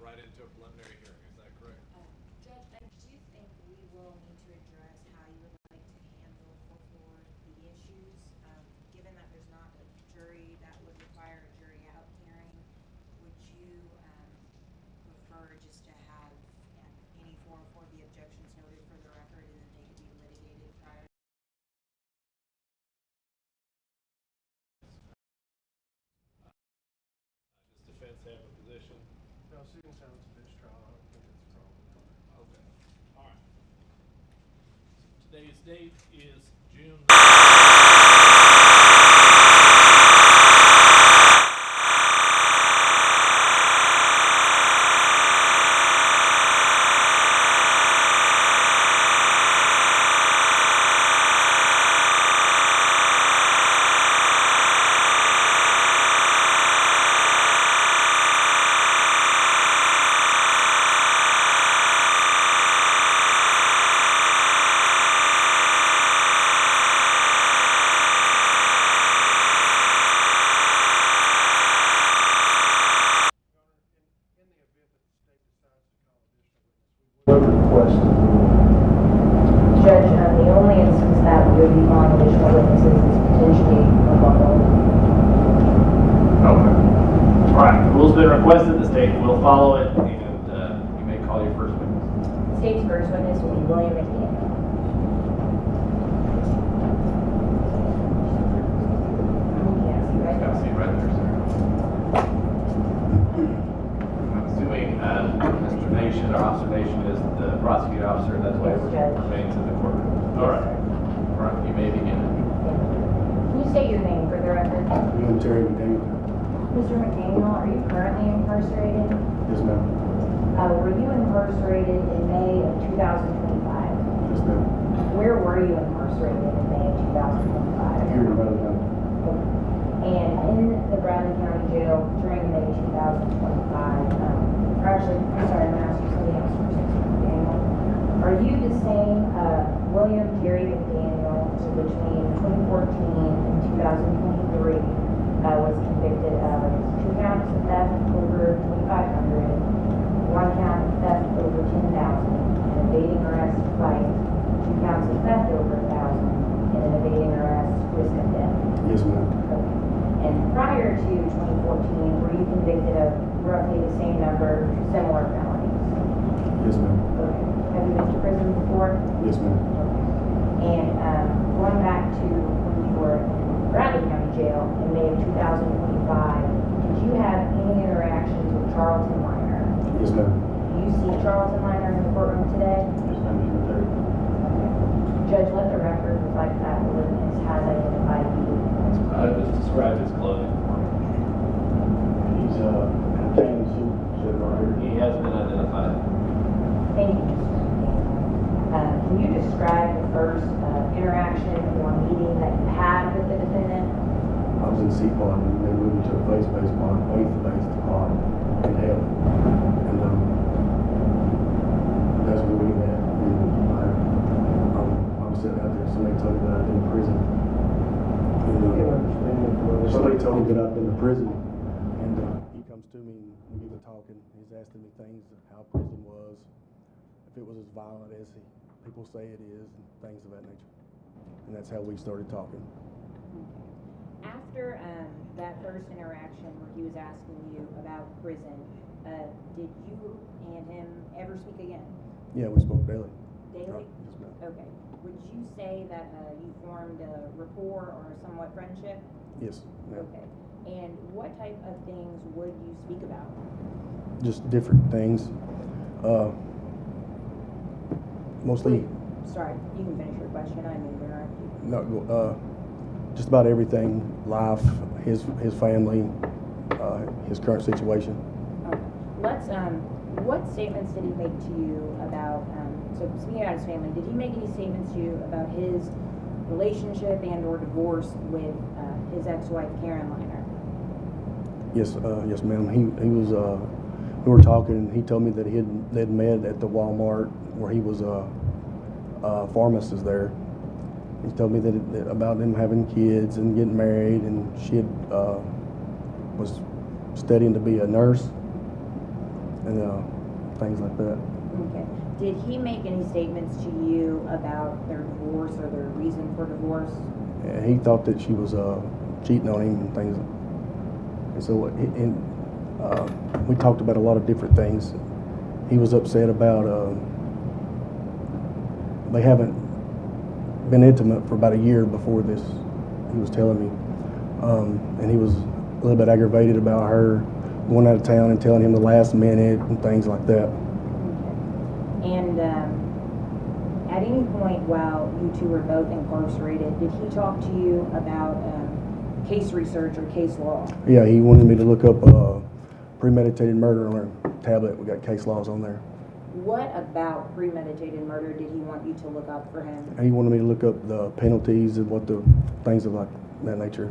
right into a preliminary hearing. Is that correct? Judge, I do think we will need to address how you would like to handle for the issues. Given that there's not a jury that would require a jury out hearing, would you prefer just to have any 404B objections noted for the record and then they could be litigated prior? Does defense have a position? No, sitting sounds a bench trial. I don't think it's a problem. Okay. All right. Today's date is June. Judge, the only instance that we would be calling additional witnesses is potentially rebuttal. Okay. All right, the rule's been requested, the state will follow it, and you may call your first witness. The state's first witness will be William McDaniel. Have a seat right there, sir. I'm assuming Mr. Nation, our observation is the prosecuting officer, that's why it remains in the courtroom. All right. All right, you may begin. Can you state your name for the record? I'm Terry McDaniel. Mr. McDaniel, are you currently incarcerated? Yes, ma'am. Were you incarcerated in May of 2025? Yes, ma'am. Where were you incarcerated in May of 2025? Here in Raleigh County. And in the Bradley County Jail during May 2025, or actually, I'm sorry, I'm going to ask you something else first, Mr. McDaniel. Are you the same William Terry McDaniel who between 2014 and 2023 was convicted of 2 counts of theft over $2,500, 1 count of theft over $10,000, and evading arrest fight, 2 counts of theft over $1,000, and an evading arrest risk of death? Yes, ma'am. And prior to 2014, were you convicted of roughly the same number, similar felonies? Yes, ma'am. Okay. Have you been to prison before? Yes, ma'am. And going back to when you were in Bradley County Jail in May of 2025, did you have any interactions with Charlton Minor? Yes, ma'am. Do you see Charlton Minor in the courtroom today? Yes, ma'am. He's right there. Judge, let the record reflect that the witness has identified you. Just describe his clothing for me. He's in a tan suit, sitting right here. He has been identified. Thank you, Mr. McDaniel. Can you describe the first interaction or meeting that you had with the defendant? I was in C-Pod and they moved me to a face-based pod, 8th-based pod in hell. And that's where we met. And I was sitting out there, somebody told me that I'd been in prison. And somebody told me that I'd been in prison. And he comes to me and we were talking. He's asking me things, how prison was, if it was as violent as people say it is, and things of that nature. And that's how we started talking. After that first interaction where he was asking you about prison, did you and him ever speak again? Yeah, we spoke daily. Daily? Yes, ma'am. Okay. Would you say that you formed a rapport or a somewhat friendship? Yes, ma'am. Okay. And what type of things would you speak about? Just different things. Mostly. Sorry, you can finish your question. I didn't interrupt you. No, just about everything, life, his family, his current situation. Okay. Let's, what statements did he make to you about, so speaking about his family, did he make any statements to you about his relationship and or divorce with his ex-wife, Karen Liner? Yes, yes, ma'am. He was, we were talking, he told me that they'd met at the Walmart where he was a pharmacist there. He told me that about them having kids and getting married, and she had, was studying to be a nurse. and things like that. Okay. Did he make any statements to you about their divorce or their reason for divorce? And he thought that she was cheating on him and things. And so we talked about a lot of different things. He was upset about they haven't been intimate for about a year before this, he was telling me. And he was a little bit aggravated about her going out of town and telling him the last minute and things like that. Okay. And at any point while you two were both incarcerated, did he talk to you about case research or case law? Yeah, he wanted me to look up premeditated murder on our tablet. We got case laws on there. What about premeditated murder did he want you to look up for him? He wanted me to look up the penalties and what the things of like that nature.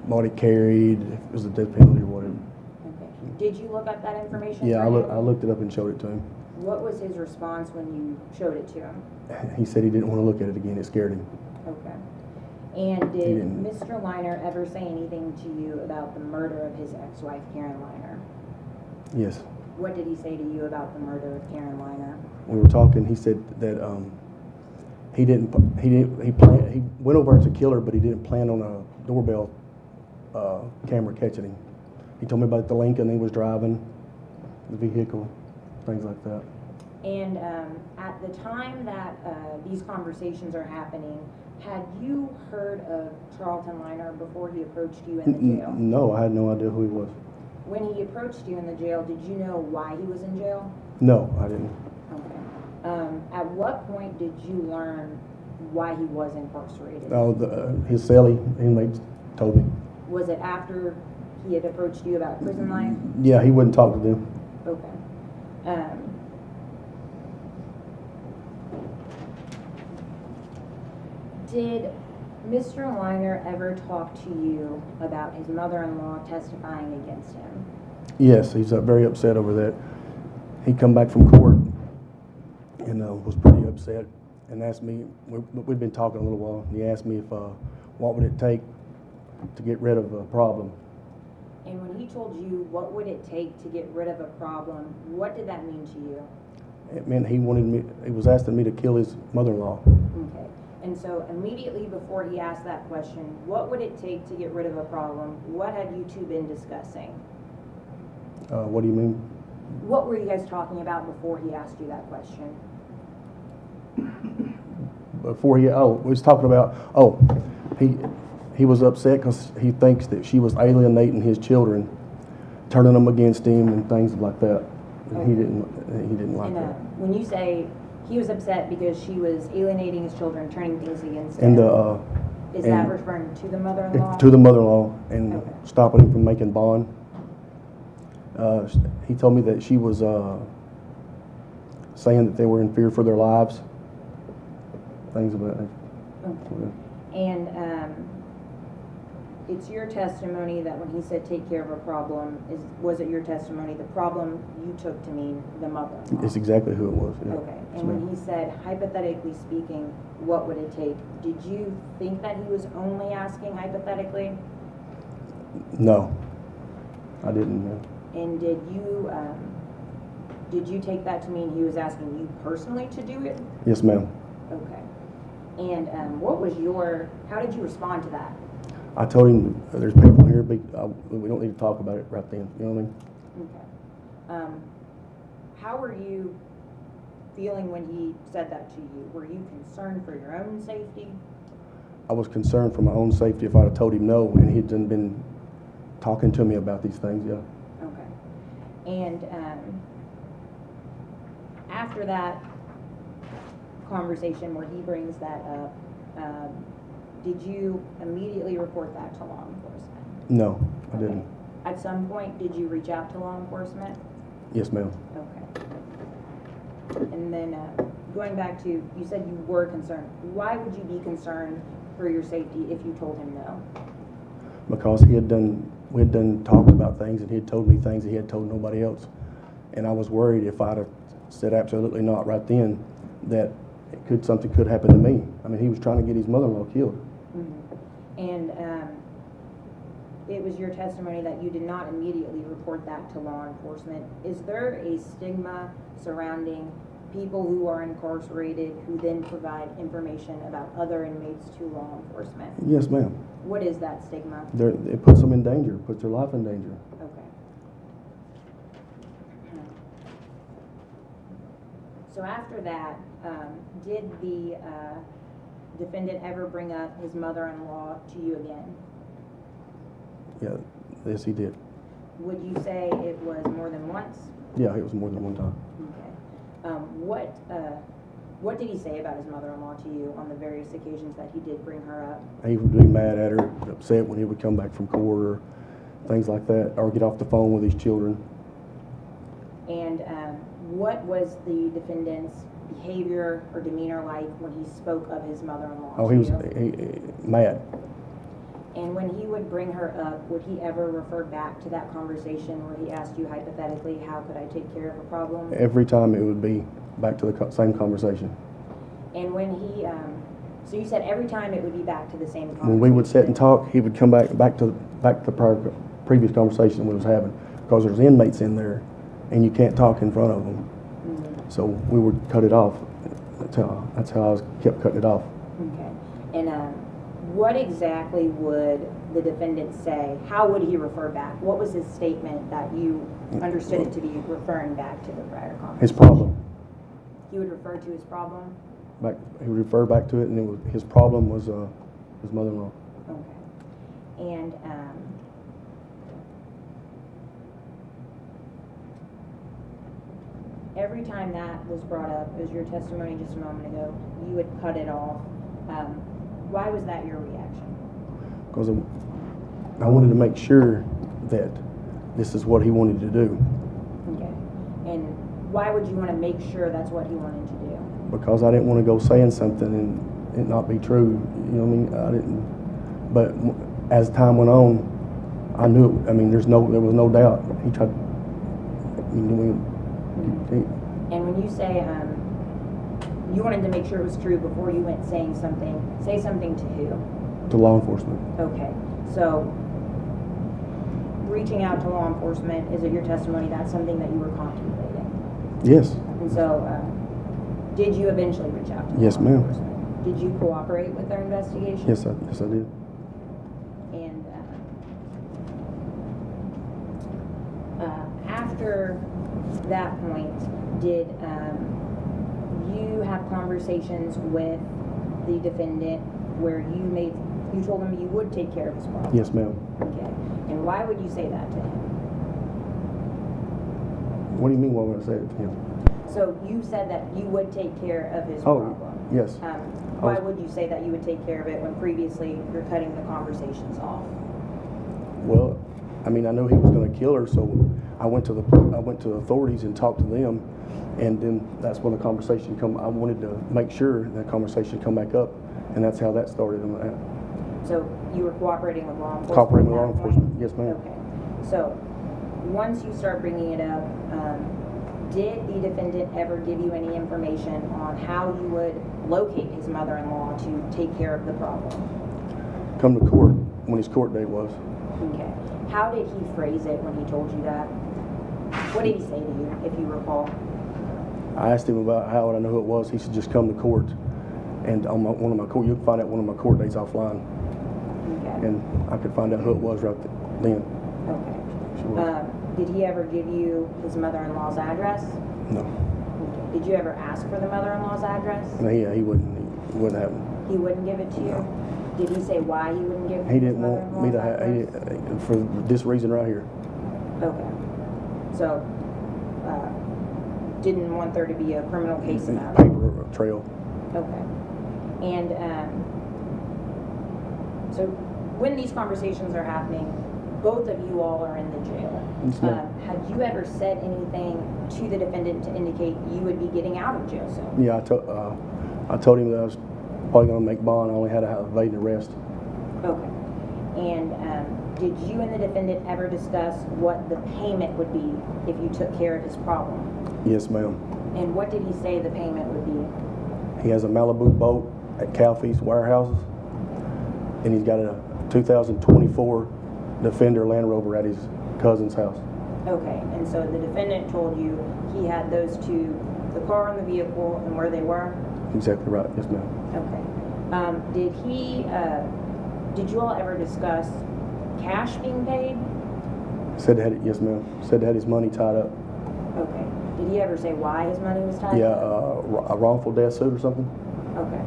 What it carried, if it was a death penalty or whatever. Okay. Did you look up that information? Yeah, for him? I looked it up and showed it to him. What was his response when you showed it to him? He said he didn't want to look at it again. It scared him. Okay. And did didn't. Mr. Liner ever say anything to you about the murder of his ex-wife, Karen Liner? Yes. What did he say to you about the murder of Karen Liner? We were talking. He said that he went over to kill her, but he didn't plan on a doorbell camera catching him. He told me about the Lincoln he was driving, the vehicle, things like that. And at the time that these conversations are happening, had you heard of Charlton Liner before he approached you in the jail? No, I had no idea who he was. When he approached you in the jail, did you know why he was in jail? No, I didn't. Okay. At what point did you learn why he was incarcerated? Oh, his cellie inmates told me. Was it after he had approached you about prison life? Yeah, he wouldn't talk to them. Okay. Did Mr. Liner ever talk to you about his mother-in-law testifying against him? Yes, he's very upset over that. He come back from court and was pretty upset and asked me, we'd been talking a little while, and he asked me if what would it take to get rid of a problem. And when he told you what would it take to get rid of a problem, what did that mean to you? It meant he was asking me to kill his mother-in-law. Okay. And so immediately before he asked that question, what would it take to get rid of a problem? What had you two been discussing? What do you mean? What were you guys talking about before he asked you that question? Before we was talking about, he was upset because he thinks that she was alienating his children, turning them against him and things like that. And he didn't like that. When you say he was upset because she was alienating his children, turning things against him, And is that referring to the mother-in-law? to the mother-in-law and Okay. stopping him from making bond. He told me that she was saying that they were in fear for their lives. Things about that. Okay. And it's your testimony that when he said take care of a problem, was it your testimony the problem you took to mean the mother-in-law? It's exactly who it was. Yeah. Okay. Yes, And when ma'am. he said, hypothetically speaking, what would it take? Did you think that he was only asking hypothetically? No, I didn't. And did you take that to mean he was asking you personally to do it? Yes, ma'am. Okay. And how did you respond to that? I told him there's people here, but we don't need to talk about it right then. You know what I mean? Okay. How were you feeling when he said that to you? Were you concerned for your own safety? I was concerned for my own safety if I'd have told him no, and he'd been talking to me about these things. Yeah. Okay. And after that conversation where he brings that up, did you immediately report that to law enforcement? No, I Okay. didn't. At some point, did you reach out to law enforcement? Yes, ma'am. Okay. And then going back to, you said you were concerned. Why would you be concerned for your safety if you told him no? Because we had done talked about things, and he had told me things he had told nobody else. And I was worried if I'd have said absolutely not right then, that something could happen to me. I mean, he was trying to get his mother-in-law killed. Mm-hmm. And it was your testimony that you did not immediately report that to law enforcement. Is there a stigma surrounding people who are incarcerated who then provide information about other inmates to law enforcement? Yes, ma'am. What is that stigma? It puts them in danger, puts their life in danger. Okay. So after that, did the defendant ever bring up his mother-in-law to you again? Yeah, yes, he did. Would you say it was more than once? Yeah, it was more than one time. Okay. What did he say about his mother-in-law to you on the various occasions that he did bring her up? He would be mad at her, upset when he would come back from court or things like that, or get off the phone with his children. And what was the defendant's behavior or demeanor like when he spoke of his mother-in-law Oh, to he was you? mad. And when he would bring her up, would he ever refer back to that conversation where he asked you hypothetically, how could I take care of a problem? Every time it would be back to the same conversation. And when he, so you said every time it would be back to the same conversation? When we would sit and talk, he would come back to the previous conversation we was having, because there's inmates in there, and you can't talk in front of them. Mm-hmm. So we would cut it off. That's how I kept cutting it off. Okay. And what exactly would the defendant say? How would he refer back? What was his statement that you understood it to be referring back to the prior conversation? His problem. He would refer to his problem? He would refer back to it, and his problem was his mother-in-law. Okay. And every time that was brought up, as your testimony just a moment ago, you would cut it off. Why was that your reaction? Because I wanted to make sure that this is what he wanted to do. Okay. And why would you want to make sure that's what he wanted to do? Because I didn't want to go saying something and it not be true. You know what I mean? I didn't. But as time went on, I knew it. I mean, there was no doubt. He tried. And when you say you wanted to make sure it was true before you went saying something, say something to who? To law enforcement. Okay. So reaching out to law enforcement, is it your testimony that's something that you were contemplating? Yes. And so did you eventually reach out to Yes, law ma'am. enforcement? Did you cooperate with their investigation? Yes, I did. And after that point, did you have conversations with the defendant where you told him you would take care of his problem? Yes, ma'am. Okay. And why would you say that to him? What do you mean? Why would I say it to him? So you said that you would take care of his Oh, problem. yes. Why would you say that you would take care of it when previously you're cutting the conversations off? Well, I mean, I knew he was going to kill her, so I went to the authorities and talked to them, and then that's when the conversation come. I wanted to make sure that conversation come back up, and that's how that started. So you were cooperating with law enforcement? Cooperating with at law that enforcement, point? yes, ma'am. Okay. So once you start bringing it up, did the defendant ever give you any information on how you would locate his mother-in-law to take care of the problem? Come to court when his court date was. Okay. How did he phrase it when he told you that? What did he say to you, if you recall? I asked him about how would I know who it was. He said, just come to court. And on one of my court, you can find out one of my court dates offline. Okay. And I could find out who it was right then. Okay. Sure. Did he ever give you his mother-in-law's address? No. Okay. Did you ever ask for the mother-in-law's address? No, he wouldn't. He wouldn't have it. He wouldn't give it to you? Did he say why he wouldn't give He his didn't want me to mother-in-law's have address? for this reason right here. Okay. So, didn't want there to be a criminal case about it? Paper trail. Okay. And so when these conversations are happening, both of you all are in the jail. Yes, ma'am. Had you ever said anything to the defendant to indicate you would be getting out of jail soon? Yeah, I told him that I was probably going to make bond. I only had to have evade and arrest. Okay. And did you and the defendant ever discuss what the payment would be if you took care of his problem? Yes, ma'am. And what did he say the payment would be? He has a Malibu boat at Calfee's Warehouses, and he's got a 2024 Defender Land Rover at his cousin's house. Okay, and so the defendant told you he had those two, the car and the vehicle, and where they were? Exactly right, yes ma'am. Okay. Did you all ever discuss cash being paid? Said that, yes ma'am. Said that his money tied up. Okay. Did he ever say why his money was tied Yeah, up? a wrongful death suit or something. Okay.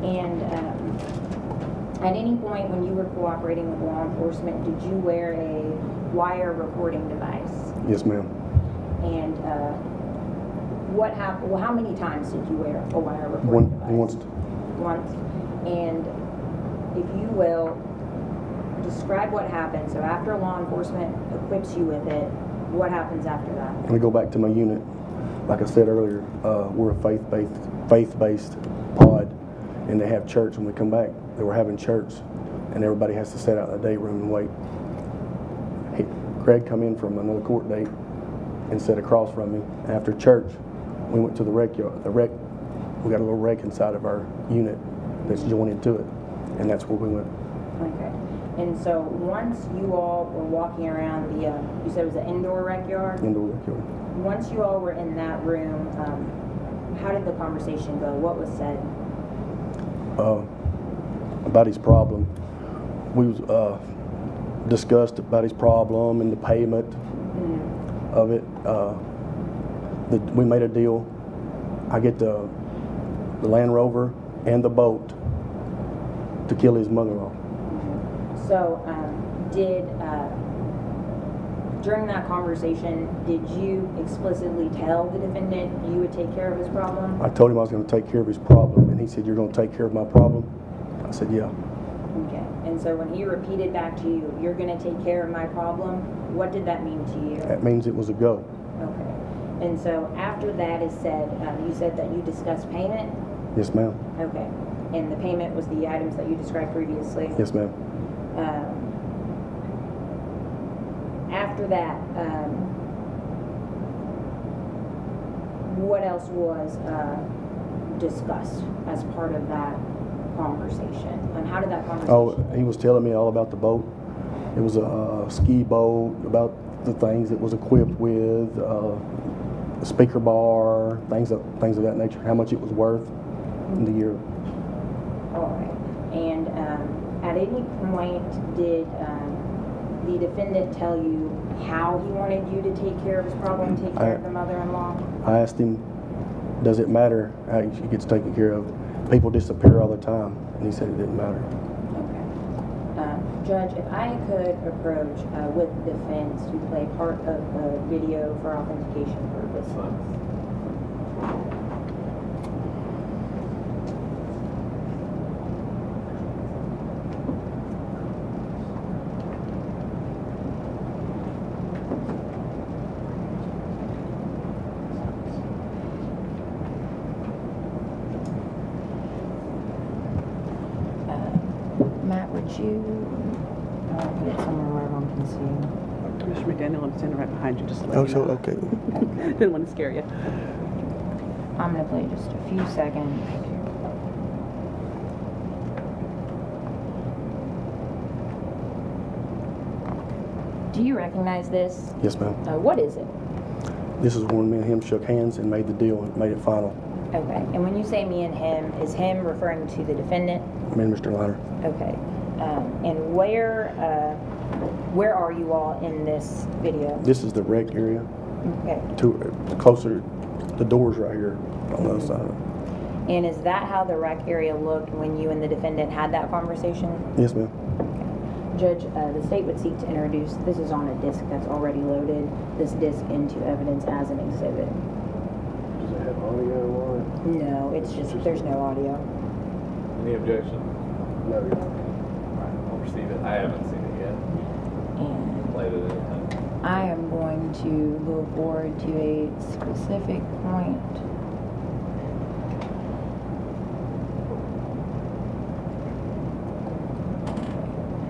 And at any point when you were cooperating with law enforcement, did you wear a wire recording device? Yes ma'am. And what happened? Well, how many times did you wear a wire recording device? Once. And if you will, describe what happened. So after law enforcement equips you with it, what happens after that? Let me go back to my unit. Like I said earlier, we're a faith-based pod, and they have church. When we come back, they were having church, and everybody has to sit out in the day room and wait. Craig come in from another court date and sat across from me. After church, we went to the rec yard. We got a little rec inside of our unit that's joined to it, and that's where we went. Okay. And so once you all were walking around the, you said it was an indoor rec yard? Indoor rec yard. Once you all were in that room, how did the conversation go? What was said? About his problem. We was discussed about his problem and the payment of it. We made a deal. I get the Land Rover and the boat to kill his mother-in-law. So, during that conversation, did you explicitly tell the defendant you would take care of his problem? I told him I was going to take care of his problem, and he said, "You're going to take care of my problem?" I said, "Yeah." Okay. And so when he repeated back to you, "You're going to take care of my problem," what did that mean to you? That means it was a go. Okay. And so after that is said, you said that you discussed payment? Yes, ma'am. Okay. And the payment was the items that you described previously? Yes, ma'am. After that, what else was discussed as part of that conversation? And how did that conversation Oh, he was telling me all about the boat. It was a ski boat, about the things it was equipped with, a speaker bar, things of that nature, how much it was worth in the year. All right. And at any point, did the defendant tell you how he wanted you to take care of his problem, take care of the mother-in-law? I asked him, "Does it matter how he gets taken care of? People disappear all the time." And he said it didn't matter. Okay. Judge, if I could approach with defense to play part of the video for authentication purposes. Matt, would you put it somewhere where everyone can see? Mr. McDaniel, I'm standing right behind you, just to let Oh, you so, know. okay. Didn't want to scare you. I'm going to play just a few seconds. Do you recognize this? Yes, ma'am. What is it? This is when me and him shook hands and made the deal and made it final. Okay. And when you say me and him, is him referring to the defendant? Me and Mr. Liner. Okay. And where are you all in this video? This is the rec area. Okay. Closer, the door's right here on the other side. And is that how the rec area looked when you and the defendant had that conversation? Yes, ma'am. Judge, the state would seek to introduce, this is on a disc that's already loaded, this disc into evidence as an exhibit. Does it have audio on it? No, it's just, there's no audio. Any objection? No. All right, I'll receive it. I haven't seen it yet. And Played it anything. I am going to move forward to a specific point.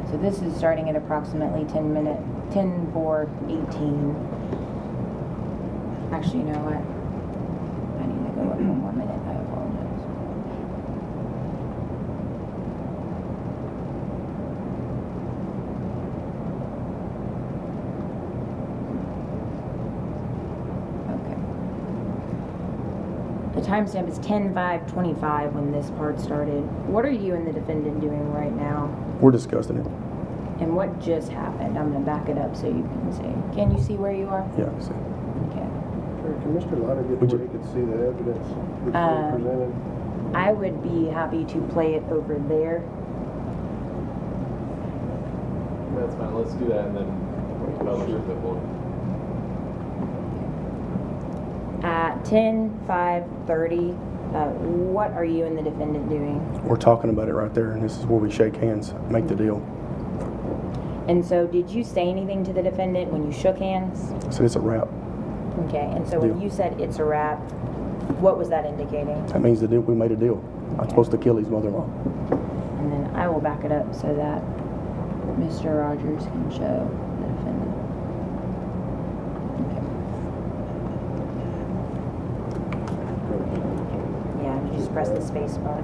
So this is starting at approximately 10:04:18. Actually, you know what? I need to go up 1 more minute. I apologize. The timestamp is 10/5/25 when this part started. What are you and the defendant doing right now? We're discussing it. And what just happened? I'm going to back it up so you can see. Can you see where you are? Yeah, I see. Okay. Can Mr. Liner get Would where you- he could see the evidence that's being presented? I would be happy to play it over there. That's fine, let's do that and then fellowship it will. At 10/5/30, what are you and the defendant doing? We're talking about it right there, and this is where we shake hands, make the deal. And so did you say anything to the defendant when you shook hands? I said it's a wrap. Okay, and so when Deal. you said it's a wrap, what was that indicating? That means the deal, we made a deal. I'm supposed to kill his mother-in-law. And then I will back it up so that Mr. Rogers can show the defendant. Okay. Yeah, you just press the space bar.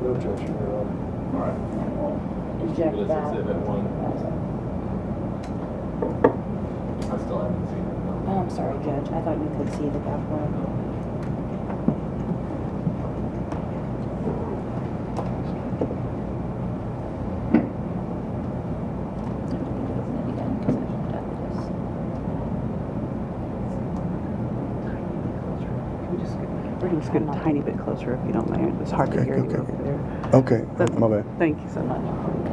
No objection, Your Honor. All right. Eject This is that. exhibit 1. I still haven't seen it. No. Oh, I'm sorry, Judge. I thought you could see the capital. We're just get a tiny bit closer if you don't mind. It's hard to Okay, hear you okay. over there. Okay, That's- my bad. Thank you so much.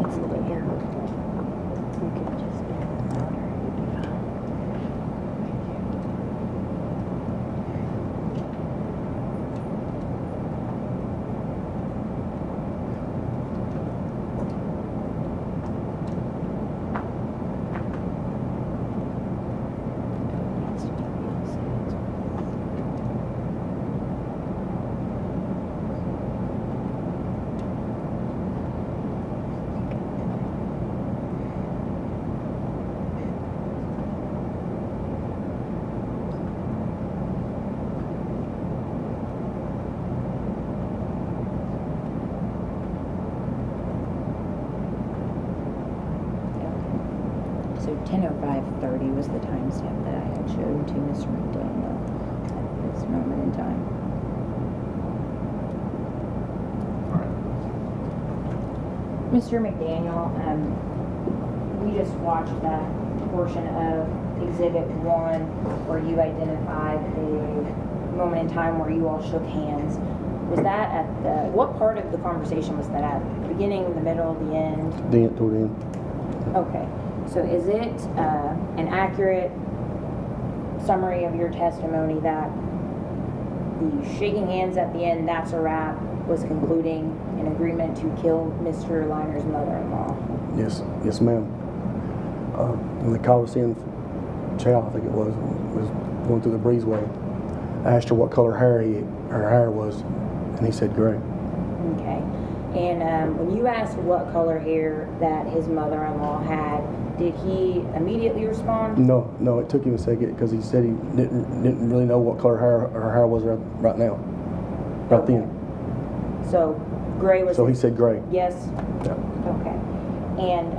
It's a little here. You could just be louder. You'd be fine. So 10:05:30 was the timestamp that I had shown to Mr. McDaniel at this moment in time. All right. Mr. McDaniel, we just watched that portion of Exhibit 1 where you identified the moment in time where you all shook hands. Was that at the, what part of the conversation was that at? The beginning, the middle, the end? Toward the end. Okay, so is it an accurate summary of your testimony that the shaking hands at the end, that's a wrap, was concluding an agreement to kill Mr. Liner's mother-in-law? Yes, ma'am. When the Coliseum Chow, I think it was going through the breezeway, I asked her what color her hair was, and he said gray. Okay, and when you asked what color hair that his mother-in-law had, did he immediately respond? No, it took him a second because he said he didn't really know what color her hair was right now, right then. So gray was So he his- said gray. Yes? Yeah. Okay. And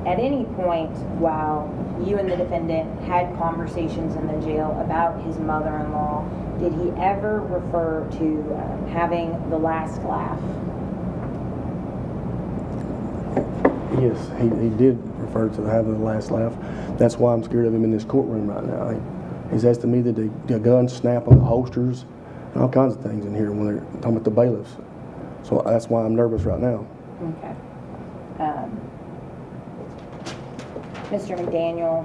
at any point while you and the defendant had conversations in the jail about his mother-in-law, did he ever refer to having the last laugh? Yes, he did refer to having the last laugh. That's why I'm scared of him in this courtroom right now. He's asking me that the guns snap on the holsters and all kinds of things in here when they're talking about the bailiffs. So that's why I'm nervous right now. Okay. Mr. McDaniel,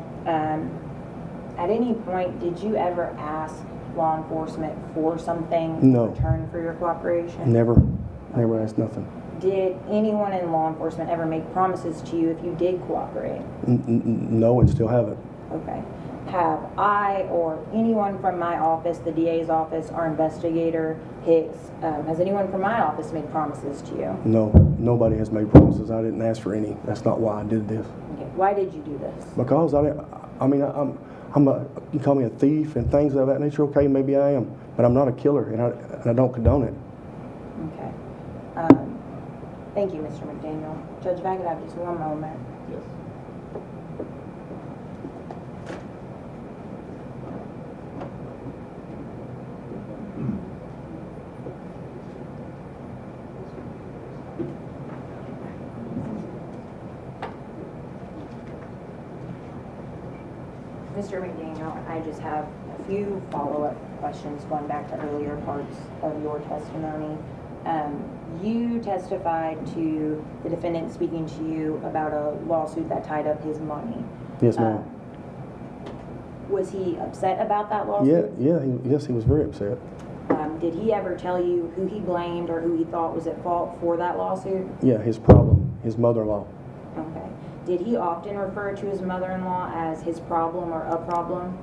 at any point did you ever ask law enforcement for something No. in return for your cooperation? Never asked nothing. Did anyone in law enforcement ever make promises to you if you did cooperate? No, and still haven't. Okay. Have I or anyone from my office, the DA's office, our investigator, Hicks, has anyone from my office made promises to you? No, nobody has made promises. I didn't ask for any. That's not why I did this. Okay. Why did you do this? Because you call me a thief and things of that nature. Okay, maybe I am, but I'm not a killer, and I don't condone it. Okay. Thank you, Mr. McDaniel. Judge, if I could have just one moment. Yes. Mr. McDaniel, I just have a few follow-up questions going back to earlier parts of your testimony. You testified to the defendant speaking to you about a lawsuit that tied up his money. Yes, ma'am. Was he upset about that lawsuit? Yes, he was very upset. Did he ever tell you who he blamed or who he thought was at fault for that lawsuit? Yeah, his problem, his mother-in-law. Okay. Did he often refer to his mother-in-law as his problem or a problem?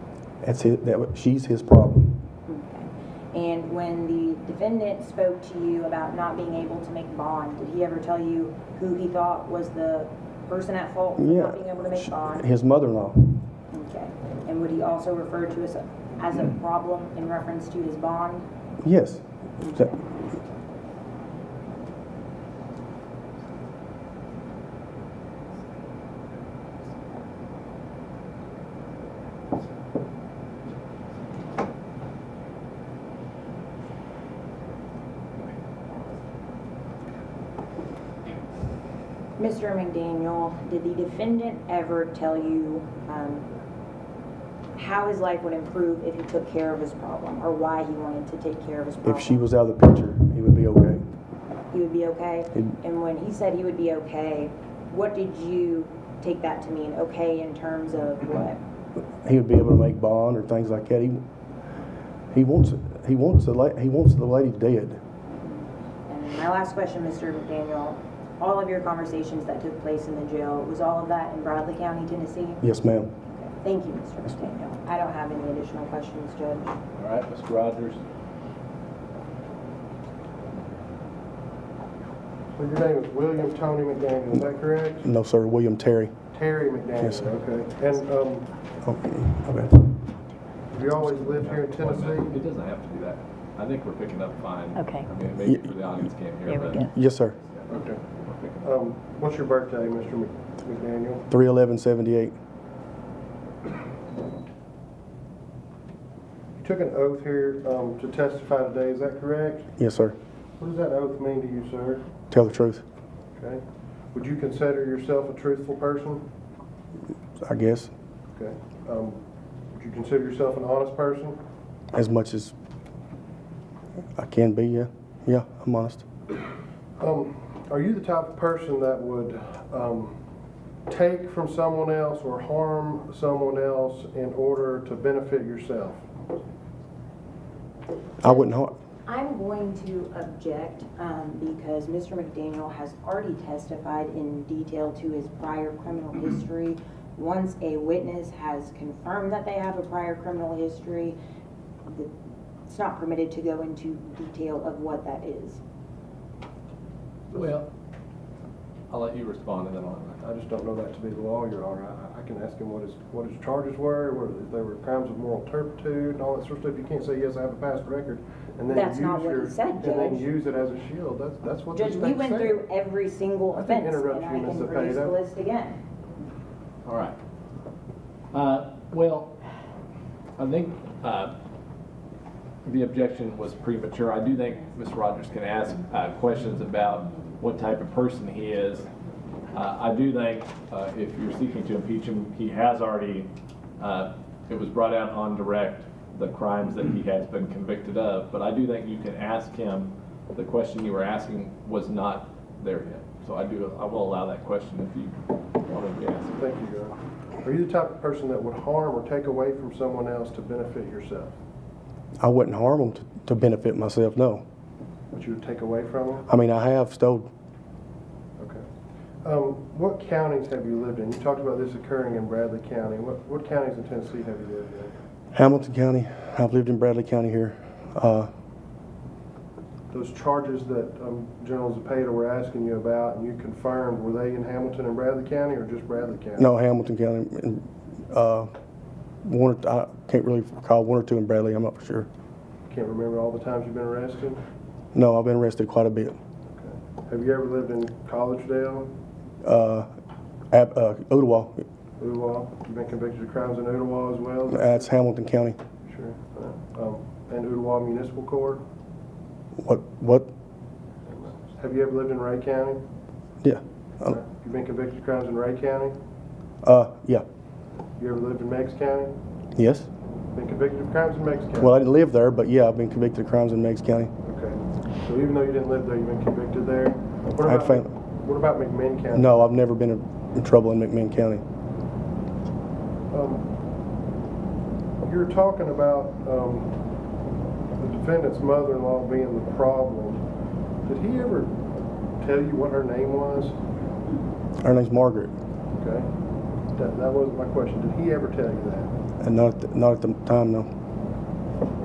She's his problem. Okay. And when the defendant spoke to you about not being able to make bond, did he ever tell you who he thought was the person at fault for not being able to make bond? His mother-in-law. Okay. And would he also refer to us as a problem in reference to his bond? Yes. Okay. Mr. McDaniel, did the defendant ever tell you how his life would improve if he took care of his problem, or why he wanted to take care of his problem? If she was out of the picture, he would be okay. He would be okay? And when he said he would be okay, what did you take that to mean? Okay in terms of what? He would be able to make bond or things like that. He wants the lady dead. And my last question, Mr. McDaniel, all of your conversations that took place in the jail, was all of that in Bradley County, Tennessee? Yes, ma'am. Okay. Thank you, Mr. McDaniel. I don't have any additional questions, Judge. All right, Mr. Rogers. So your name is William Tony McDaniel, is that correct? No, sir. William Terry. Terry McDaniel, Yes, sir. okay. And, Okay. have you always lived here in Tennessee? It doesn't have to do that. I think we're picking up fine. Okay. I mean, maybe for the audience can't hear, Here we but. go. Yes, sir. Okay. We're picking up. What's your birthday, Mr. McDaniel? 3/11/78. You took an oath here to testify today, is that correct? Yes, sir. What does that oath mean to you, sir? Tell the truth. Okay. Would you consider yourself a truthful person? I guess. Okay. Would you consider yourself an honest person? As much as I can be, yeah. Yeah, I'm honest. Are you the type of person that would take from someone else or harm someone else in order to benefit yourself? I wouldn't harm. I'm going to object because Mr. McDaniel has already testified in detail to his prior criminal history. Once a witness has confirmed that they have a prior criminal history, it's not permitted to go into detail of what that is. Well, I'll let you respond and then I'll. I just don't know that to be the law, Your Honor. I can ask him what his charges were, if they were crimes of moral turpitude and all that sort of stuff. You can't say, yes, I have a past record, and then That's use not what he said, and then Judge. use it as a shield. That's what Judge, the we state went said. through every single I didn't offense, interrupt and you, I Ms. can produce the Zepeda. list again. All right. Well, I think the objection was premature. I do think Mr. Rogers can ask questions about what type of person he is. I do think if you're seeking to impeach him, he has already, it was brought out on direct, the crimes that he has been convicted of. But I do think you can ask him, the question you were asking was not there yet. So I will allow that question if you want to ask. Thank you, Your Honor. Are you the type of person that would harm or take away from someone else to benefit yourself? I wouldn't harm them to benefit myself, no. What you would take away from them? I mean, I have stole. Okay. What counties have you lived in? You talked about this occurring in Bradley County. What counties in Tennessee have you lived in? Hamilton County. I've lived in Bradley County here. Those charges that General Zepeda were asking you about and you confirmed, were they in Hamilton and Bradley County or just Bradley County? No, Hamilton County. And, I can't really recall, 1 or 2 in Bradley. I'm not for sure. Can't remember all the times you've been arrested? No, I've been arrested quite a bit. Okay. Have you ever lived in Collegedale? Ottawa. Ottawa? You've been convicted of crimes in Ottawa as well? That's Hamilton County. Sure. And Ottawa Municipal Court? What? Have you ever lived in Ray County? Yeah. You've been convicted of crimes in Ray County? Yeah. You ever lived in Meigs County? Yes. Been convicted of crimes in Meigs County? Well, I didn't live there, but yeah, I've been convicted of crimes in Meigs County. Okay. So even though you didn't live there, you've been convicted there? I had family. What about McMinn County? No, I've never been in trouble in McMinn County. You were talking about the defendant's mother-in-law being the problem. Did he ever tell you what her name was? Her name's Margaret, Okay. That wasn't my question. Did he ever tell you that? and not at the time, no.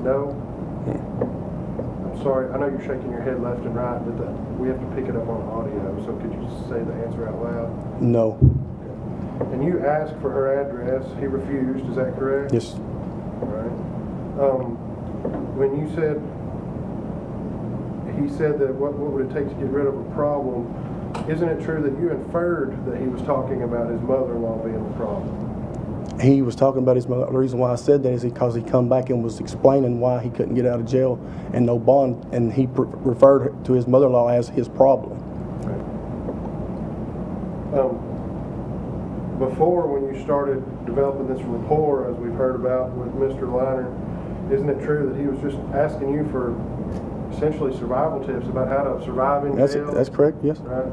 No? I'm sorry. I know you're shaking your head left and right, but we have to pick it up on audio. So could you say the answer out loud? No. And you asked for her address. He refused. Is that correct? Yes. All right. When you said, he said that what would it take to get rid of a problem, isn't it true that you inferred that he was talking about his mother-in-law being the problem? He was talking about his mother. The reason why I said that is because he come back and was explaining why he couldn't get out of jail and no bond, and he referred to his mother-in-law as his problem. Okay. Before, when you started developing this rapport, as we've heard about with Mr. Liner, isn't it true that he was just asking you for essentially survival tips about how to survive in jail? That's correct, yes. Right.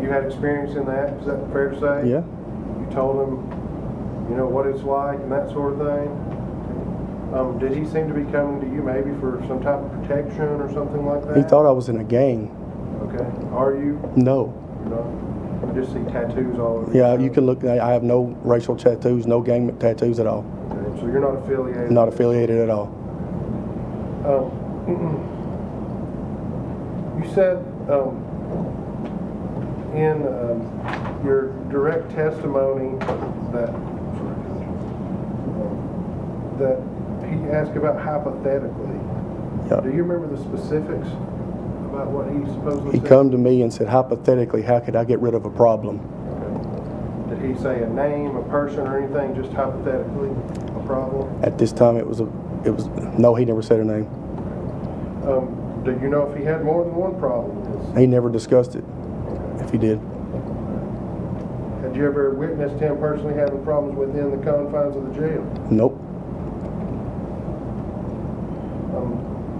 You had experience in that, is that fair to say? Yeah. You told him, you know, what it's like and that sort of thing? Did he seem to be coming to you maybe for some type of protection or something like that? He thought I was in a gang. Okay. Are you? No. You're not? You just see tattoos all over. Yeah, you can look. I have no racial tattoos, no gang tattoos at all. Okay. So you're not affiliated? Not affiliated at all. You said in your direct testimony that he asked about hypothetically. Yeah. Do you remember the specifics about what he supposedly He said? come to me and said, hypothetically, how could I get rid of a problem? Okay. Did he say a name, a person, or anything, just hypothetically a problem? At this time, no, he never said a name. Do you know if he had more than one problem with this? He never discussed it, if he did. Had you ever witnessed him personally having problems within the confines of the jail? Nope.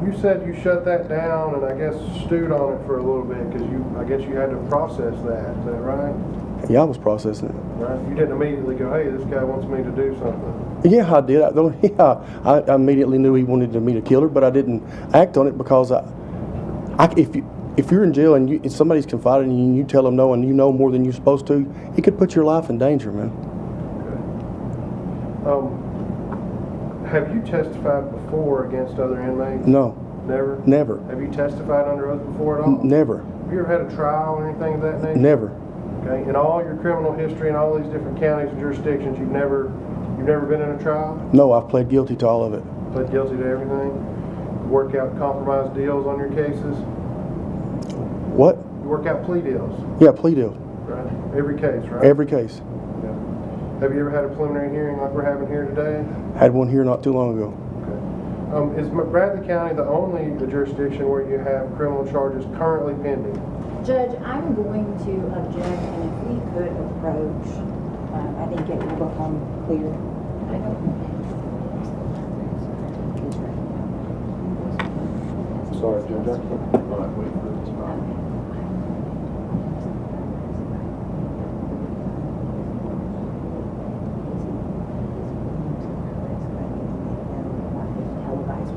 You said you shut that down and I guess stewed on it for a little bit because I guess you had to process that. Is that right? Yeah, I was processing it. Right. You didn't immediately go, hey, this guy wants me to do something. Yeah, I did. I immediately knew he wanted me to kill her, but I didn't act on it because if you're in jail and if somebody's confiding in you and you tell them no and you know more than you're supposed to, it could put your life in danger, man. Okay. Have you testified before against other inmates? No. Never? Never. Have you testified under oath before at all? Never. Have you ever had a trial or anything of that nature? Never. Okay. In all your criminal history in all these different counties and jurisdictions, you've never been in a trial? No, I've pled guilty to all of it. Pled guilty to everything? Work out compromise deals on your cases? What? You work out plea deals? Yeah, plea deal. Right. Every case, right? Every case. Yeah. Have you ever had a preliminary hearing like we're having here today? Had one here not too long ago. Okay. Is Bradley County the only jurisdiction where you have criminal charges currently pending? Judge, I'm going to object, and if we could approach, I think it will become clear. Sorry, Judge. I can't. Wait for this spot. Televised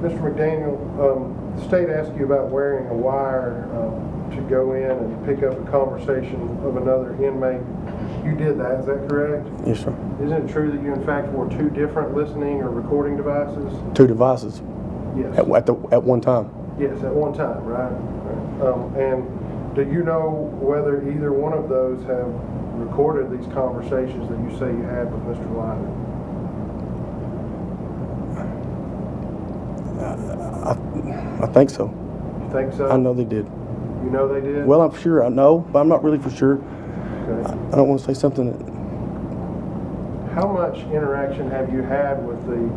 Mr. McDaniel, the state asked you about wearing a wire to go in and pick up a conversation of another inmate. You did that, is that correct? Yes, sir. Isn't it true that you in fact wore 2 different listening or recording devices? 2 devices Yes. at one time. Yes, at one time, right? And do you know whether either one of those have recorded these conversations that you say you had with Mr. Liner? I think so. You think so? I know they did. You know they did? Well, I'm sure I know, but I'm not really for sure. Okay. I don't want to say something that... How much interaction have you had with the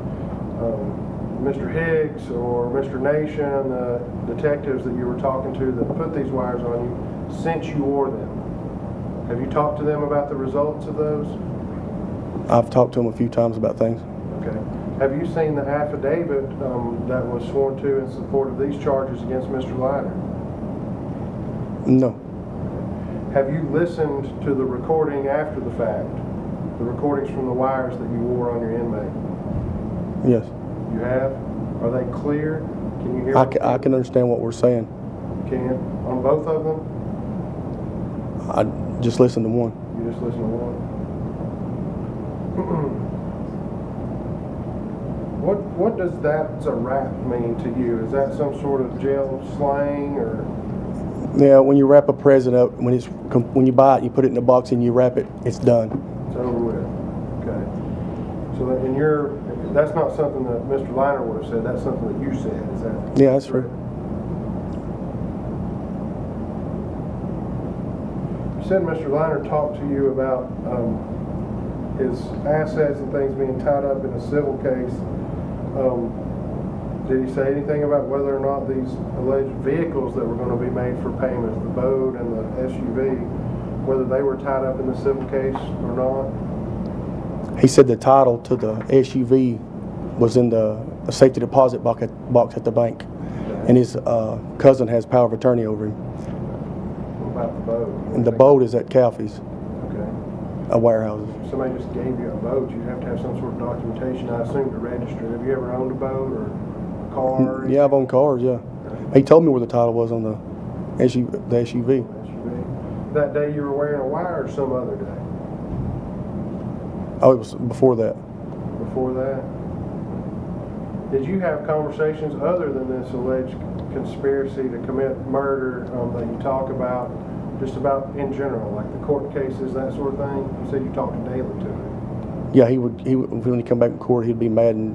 Mr. Higgs or Mr. Nation, the detectives that you were talking to that put these wires on you since you wore them? Have you talked to them about the results of those? I've talked to them a few times about things. Okay. Have you seen the affidavit that was sworn to in support of these charges against Mr. Liner? No. Have you listened to the recording after the fact? The recordings from the wires that you wore on your inmate? Yes. You have? Are they clear? Can you hear I them? can understand what we're saying. You can? On both of them? I just listened to one. You just listen to one? What does that's a wrap mean to you? Is that some sort of jail slang or? Yeah, when you wrap a present up, when you buy it, you put it in a box and you wrap it, it's done. It's over with. Okay. So that that's not something that Mr. Liner would have said. That's something that you said. Is that? Yeah, that's right. You said Mr. Liner talked to you about his assets and things being tied up in a civil case. Did he say anything about whether or not these alleged vehicles that were going to be made for payment, the boat and the SUV, whether they were tied up in the civil case or not? He said the title to the SUV was in the safety deposit box at the bank, and his cousin has power of attorney over him. What about the boat? And the boat is at Calfee's, Okay. a warehouse. If somebody just gave you a boat, you'd have to have some sort of documentation, I assume, to register. Have you ever owned a boat or a car? Yeah, I've owned cars. Yeah, he told me where the title was on the SUV. SUV. That day you were wearing a wire or some other day? Oh, it was before that. Before that? Did you have conversations other than this alleged conspiracy to commit murder that you talk about, just about in general, like the court cases, that sort of thing? You said you talked to Daly to it. Yeah, he would when he come back in court, he'd be mad and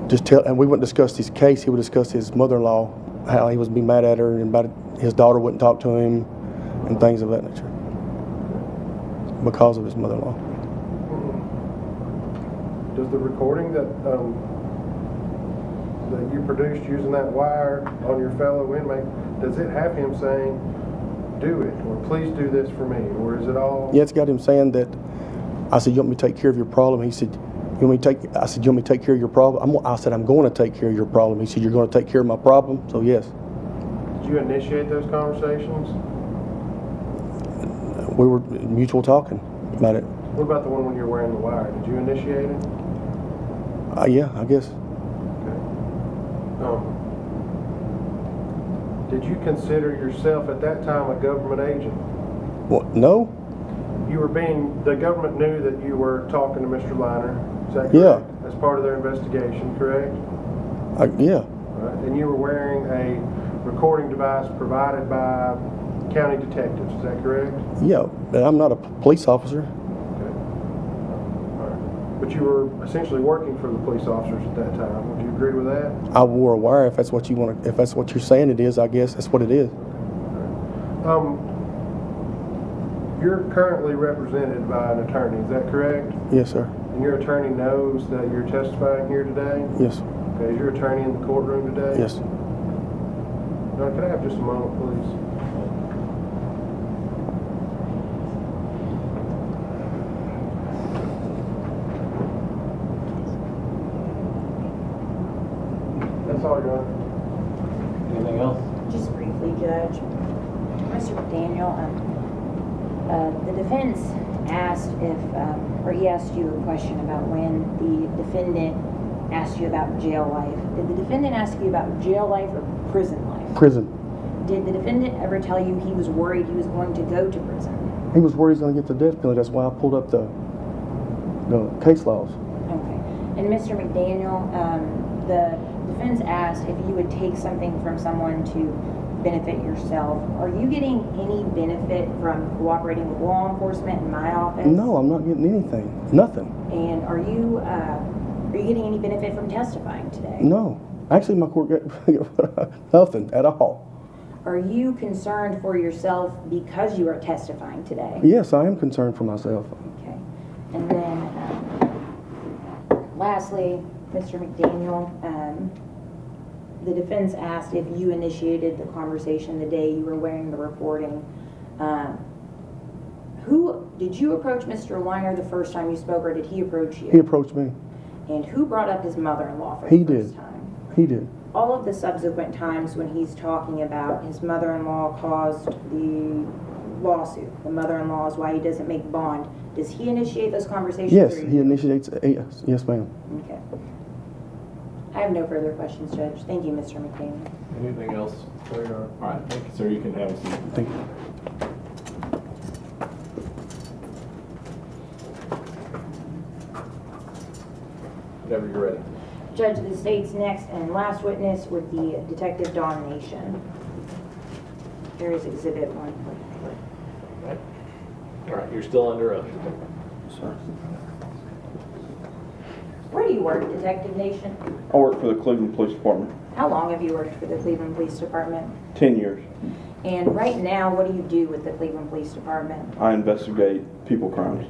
just tell. And we wouldn't discuss his case. He would discuss his mother-in-law, how he was be mad at her, and about his daughter wouldn't talk to him, and things of that nature because of his mother-in-law. Does the recording that you produced using that wire on your fellow inmate, does it have him saying, "Do it," or "Please do this for me," or is it all? Yeah, it's got him saying that. I said, "You want me to take care of your problem?" He said, "You want me to take?" I said, "You want me to take care of your problem?" I said, "I'm going to take care of your problem." He said, "You're going to take care of my problem?" So yes. Did you initiate those conversations? We were mutual talking about it. What about the one when you were wearing the wire? Did you initiate it? Yeah, I guess. Okay. Did you consider yourself at that time a government agent? What? No. The government knew that you were talking to Mr. Liner. Is that correct? Yeah. As part of their investigation, correct? Yeah. Right. And you were wearing a recording device provided by county detectives. Is that correct? Yeah, but I'm not a police officer. Okay. All right. But you were essentially working for the police officers at that time. Would you agree with that? I wore a wire. If that's what you want. If that's what you're saying it is, I guess that's what it is. You're currently represented by an attorney. Is that correct? Yes, sir. And your attorney knows that you're testifying here today? Yes. Okay. Is your attorney in the courtroom today? Yes. Now, could I have just a moment, please? That's all, Your Honor. Anything else? Just briefly, Judge. Mr. McDaniel, the defense asked he asked you a question about when the defendant asked you about jail life. Did the defendant ask you about jail life or prison life? Prison. Did the defendant ever tell you he was worried he was going to go to prison? He was worried he's going to get the death penalty. That's why I pulled up the case laws. Okay. And Mr. McDaniel, the defense asked if you would take something from someone to benefit yourself. Are you getting any benefit from cooperating with law enforcement in my office? No, I'm not getting anything. Nothing. And are you getting any benefit from testifying today? No. Actually, my court got nothing at all. Are you concerned for yourself because you are testifying today? Yes, I am concerned for myself. Okay. And then, lastly, Mr. McDaniel, the defense asked if you initiated the conversation the day you were wearing the reporting. Did you approach Mr. Weiner the first time you spoke, or did he approach you? He approached me. And who brought up his mother-in-law for He the first did. time? He did. All of the subsequent times when he's talking about his mother-in-law caused the lawsuit, the mother-in-law is why he doesn't make bond, does he initiate those conversations? Yes, or he you? initiates. Yes, yes, ma'am. Okay. I have no further questions, Judge. Thank you, Mr. McDaniel. Anything else? All right, thank you, sir. You can have a seat. Thank you. Whenever you're ready. Judge, the state's next and last witness would be Detective Don Nation. Here is Exhibit 1. All right, you're still under oath. Sir. Where do you work, Detective Nation? I work for the Cleveland Police Department, How long have you worked for the Cleveland Police Department? 10 years. And right now, what do you do with the Cleveland Police Department? I investigate people crimes.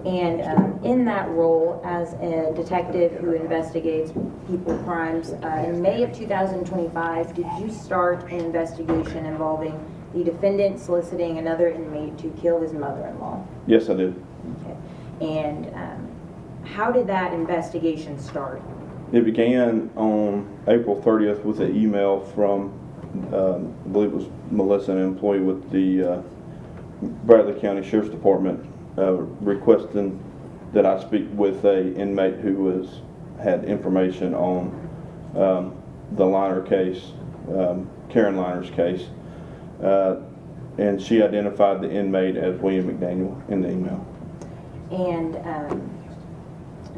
And in that role as a detective who investigates people crimes, in May of 2025, did you start an investigation involving the defendant soliciting another inmate to kill his mother-in-law? Yes, I did. Okay. And how did that investigation start? It began on April 30th with an email from, I believe it was Melissa, an employee with the Bradley County Sheriff's Department, requesting that I speak with a inmate who had information on the Liner case, Karen Liner's case, and she identified the inmate as William McDaniel in the email. And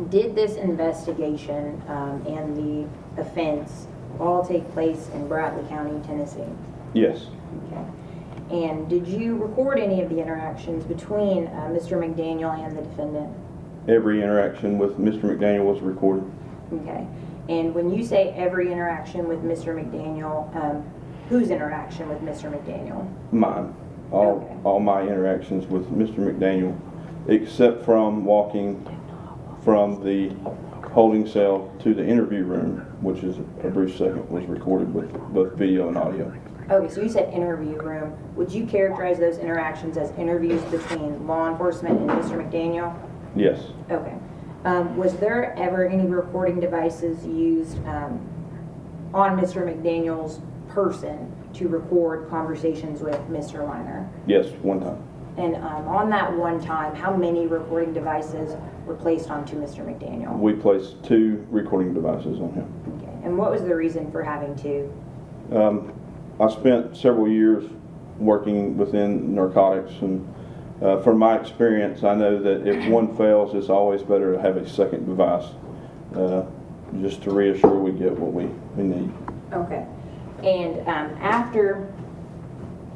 did this investigation and the offense all take place in Bradley County, Tennessee? Yes. Okay. And did you record any of the interactions between Mr. McDaniel and the defendant? Every interaction with Mr. McDaniel was recorded. Okay. And when you say every interaction with Mr. McDaniel, whose interaction with Mr. McDaniel? Mine. Okay. All my interactions with Mr. McDaniel, except from walking from the holding cell to the interview room, which is a brief second, was recorded with both video and audio. Okay, so you said interview room. Would you characterize those interactions as interviews between law enforcement and Mr. McDaniel? Yes. Okay. Was there ever any recording devices used on Mr. McDaniel's person to record conversations with Mr. Liner? Yes, one time. And on that one time, how many recording devices were placed onto Mr. McDaniel? We placed 2 recording devices on him. Okay. And what was the reason for having 2? I spent several years working within narcotics, and from my experience, I know that if one fails, it's always better to have a second device, just to reassure we get what we need. Okay. And after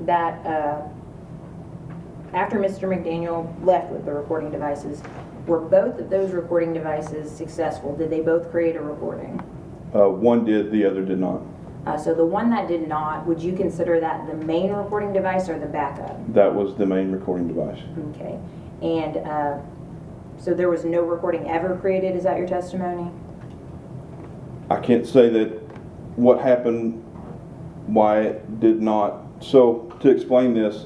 that, after Mr. McDaniel left with the recording devices, were both of those recording devices successful? Did they both create a recording? One did, the other did not. So the one that did not, would you consider that the main recording device or the backup? That was the main recording device. Okay. And so there was no recording ever created, is that your testimony? I can't say that what happened, why it did not. So to explain this,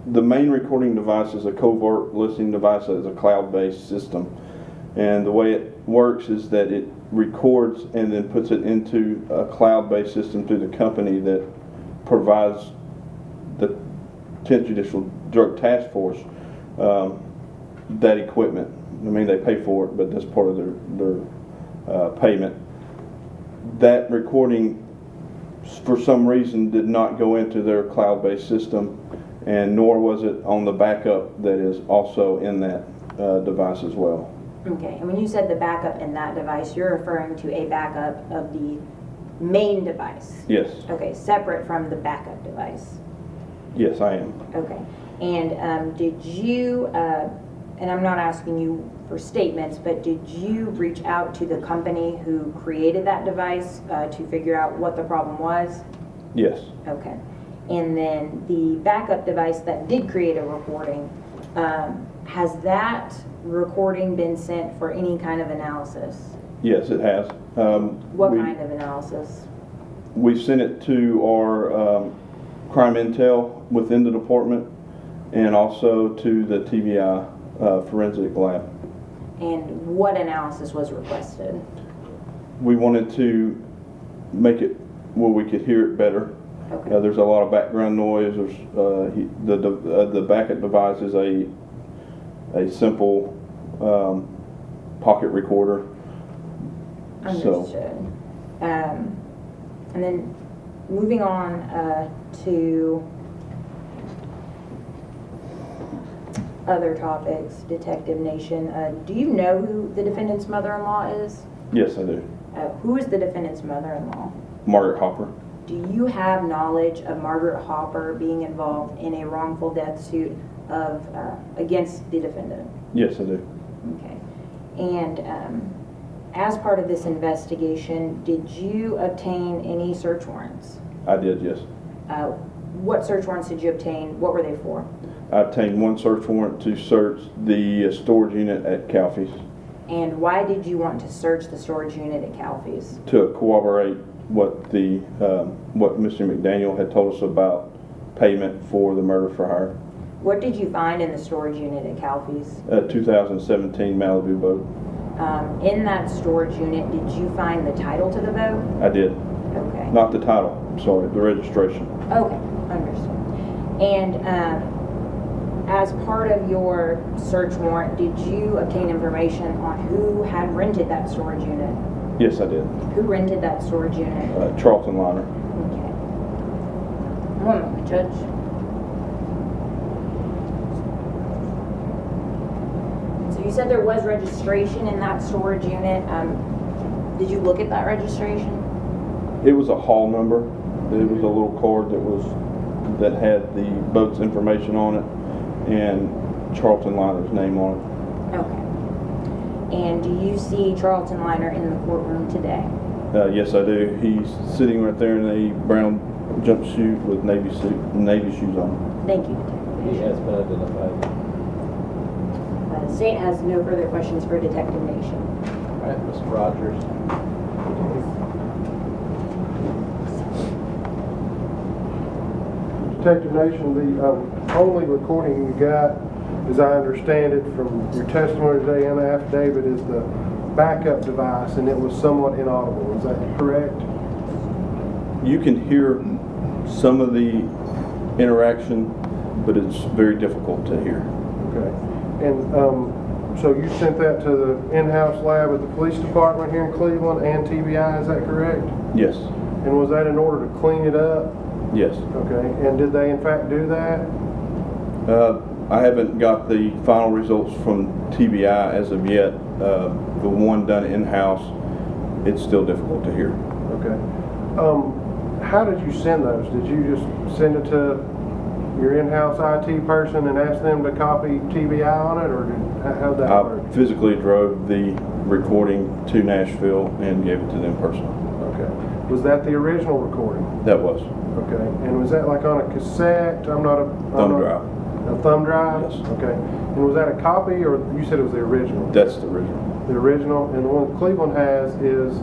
the main recording device is a covert listening device that is a cloud-based system. And the way it works is that it records and then puts it into a cloud-based system through the company that provides the 10th Judicial Drug Task Force that equipment. I mean, they pay for it, but that's part of their payment. That recording, for some reason, did not go into their cloud-based system, and nor was it on the backup that is also in that device as well. Okay, and when you said the backup in that device, you're referring to a backup of the main device? Yes. Okay, separate from the backup device? Yes, I am. Okay, and did you, and I'm not asking you for statements, but did you reach out to the company who created that device to figure out what the problem was? Yes. Okay, and then the backup device that did create a recording, has that recording been sent for any kind of analysis? Yes, it has. What kind of analysis? We sent it to our crime intel within the department and also to the TBI forensic lab. And what analysis was requested? We wanted to make it where we could hear it better. Okay. There's a lot of background noise. The backup device is a simple pocket recorder. Understood. And then moving on to other topics, Detective Nation, do you know who the defendant's mother-in-law is? Yes, I do. Who is the defendant's mother-in-law? Margaret Hopper. Do you have knowledge of Margaret Hopper being involved in a wrongful death suit of against the defendant? Yes, I do. Okay. And as part of this investigation, did you obtain any search warrants? I did, yes. What search warrants did you obtain? What were they for? I obtained one search warrant to search the storage unit at Calfee's And why did you want to search the storage unit at Calfee's? to corroborate what Mr. McDaniel had told us about payment for the murder for hire. What did you find in the storage unit at Calfee's? A 2017 Malibu boat. In that storage unit, did you find the title to the boat? I did. Okay. Not the title, I'm sorry, the registration. Okay, understood. And as part of your search warrant, did you obtain information on who had rented that storage unit? Yes, I did. Who rented that storage unit? Charlton Liner. Okay. One moment, Judge. So you said there was registration in that storage unit. Did you look at that registration? It was a hall number. It was a little card that had the boat's information on it and Charlton Liner's name on it. Okay. And do you see Charlton Liner in the courtroom today? Yes, I do. He's sitting right there in a brown jumpsuit with navy shoes on. Thank you, Detective. He has been identified. The state has no further questions for Detective Nation. All right, Mr. Rogers. Detective Nation, the only recording you got, as I understand it from your testimony today and the affidavit, is the backup device, and it was somewhat inaudible. Is that correct? You can hear some of the interaction, but it's very difficult to hear. Okay. And so you sent that to the in-house lab at the police department here in Cleveland and TBI, is that correct? Yes. And was that in order to clean it up? Yes. Okay. And did they in fact do that? I haven't got the final results from TBI as of yet. The one done in-house, it's still difficult to hear. Okay. How did you send those? Did you just send it to your in-house IT person and ask them to copy TBI on it, or how'd that work? I physically drove the recording to Nashville and gave it to them personally. Okay. Was that the original recording? That was. Okay. And was that like on a cassette? Thumb drive. A thumb drive? Yes. Okay. And was that a copy, or you said it was the original? That's the original. The original, and the one Cleveland has is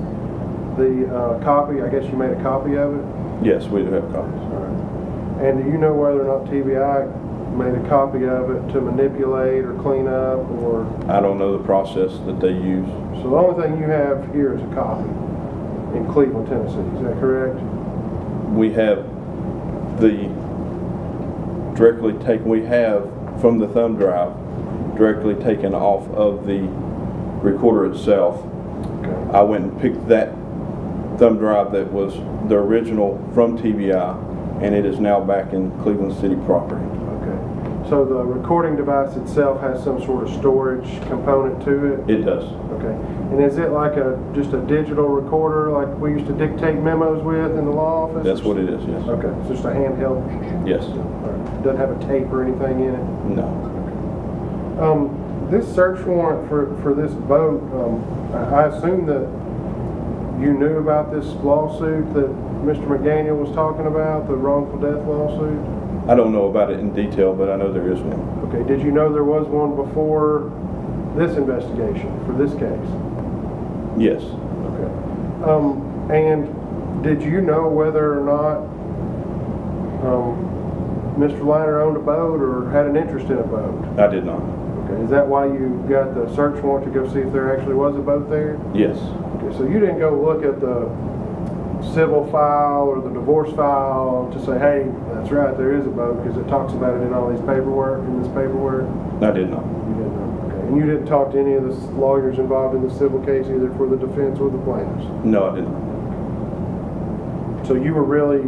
the copy. I guess you made a copy of it? Yes, we do have copies. All right. And do you know whether or not TBI made a copy of it to manipulate or clean up, or? I don't know the process that they use. So the only thing you have here is a copy in Cleveland, Tennessee. Is that correct? We have we have from the thumb drive directly taken off of the recorder itself. Okay. I went and picked that thumb drive that was the original from TBI, and it is now back in Cleveland City property. Okay. So the recording device itself has some sort of storage component to it? It does. Okay. And is it like just a digital recorder like we used to dictate memos with in the law office? That's what it is, yes. Okay. It's just a handheld? Yes. All right. Doesn't have a tape or anything in it? No. This search warrant for this boat, I assume that you knew about this lawsuit that Mr. McDaniel was talking about, the wrongful death lawsuit? I don't know about it in detail, but I know there is one. Okay, did you know there was one before this investigation for this case? Yes. Okay. And did you know whether or not Mr. Liner owned a boat or had an interest in a boat? I did not. Okay, is that why you got the search warrant to go see if there actually was a boat there? Yes. Okay, so you didn't go look at the civil file or the divorce file to say, hey, that's right, there is a boat, because it talks about it in all these paperwork, in this paperwork? I did not. You didn't know. Okay. And you didn't talk to any of the lawyers involved in the civil case, either for the defense or the plaintiffs? No, I did not. So you were really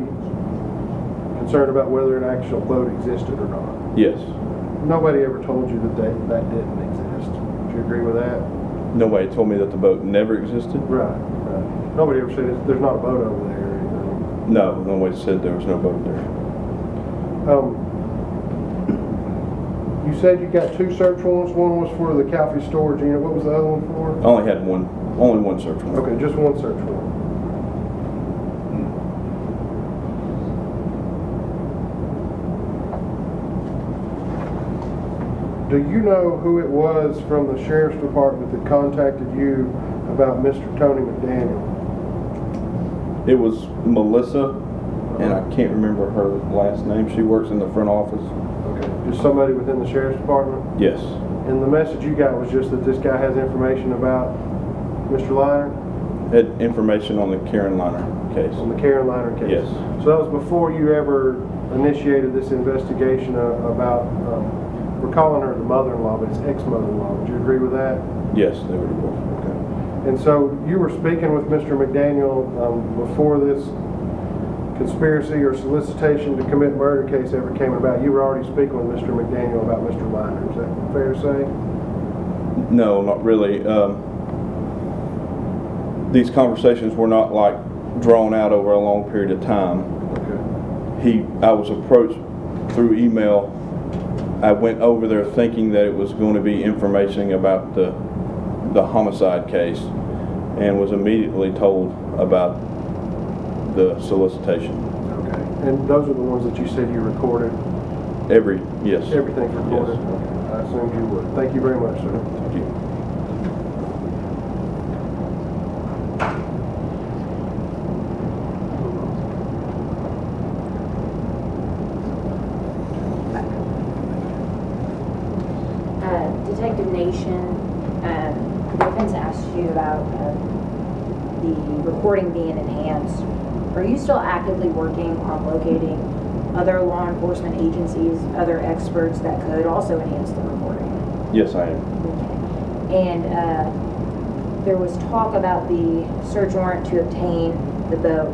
concerned about whether an actual boat existed or not? Yes. Nobody ever told you that that didn't exist. Do you agree with that? Nobody told me that the boat never existed. Right, right. Nobody ever said there's not a boat over there or anything. No, nobody said there was no boat there. You said you got 2 search warrants. One was for the Calfee storage unit. What was the other one for? I only had one, only one search warrant. Okay, just one search warrant. Do you know who it was from the sheriff's department that contacted you about Mr. Tony McDaniel? It was Melissa, and I can't remember her last name. She works in the front office. Okay, just somebody within the sheriff's department? Yes. And the message you got was just that this guy has information about Mr. Liner? Had information on the Karen Liner case. On the Karen Liner case? Yes. So that was before you ever initiated this investigation about, we're calling her the mother-in-law, but it's ex-mother-in-law. Would you agree with that? Yes, they were both. Okay. And so you were speaking with Mr. McDaniel before this conspiracy or solicitation to commit murder case ever came about. You were already speaking with Mr. McDaniel about Mr. Liner. Is that fair to say? No, not really. These conversations were not like drawn out over a long period of time. Okay. I was approached through email. I went over there thinking that it was going to be information about the homicide case, and was immediately told about the solicitation. Okay. And those are the ones that you said you recorded? Yes. Everything's recorded? Yes. Okay. I assumed you would. Thank you very much, sir. Thank you. Detective Nation, the defense asked you about the recording being enhanced. Are you still actively working on locating other law enforcement agencies, other experts that could also enhance the recording? Yes, I am. Okay. And there was talk about the search warrant to obtain the boat.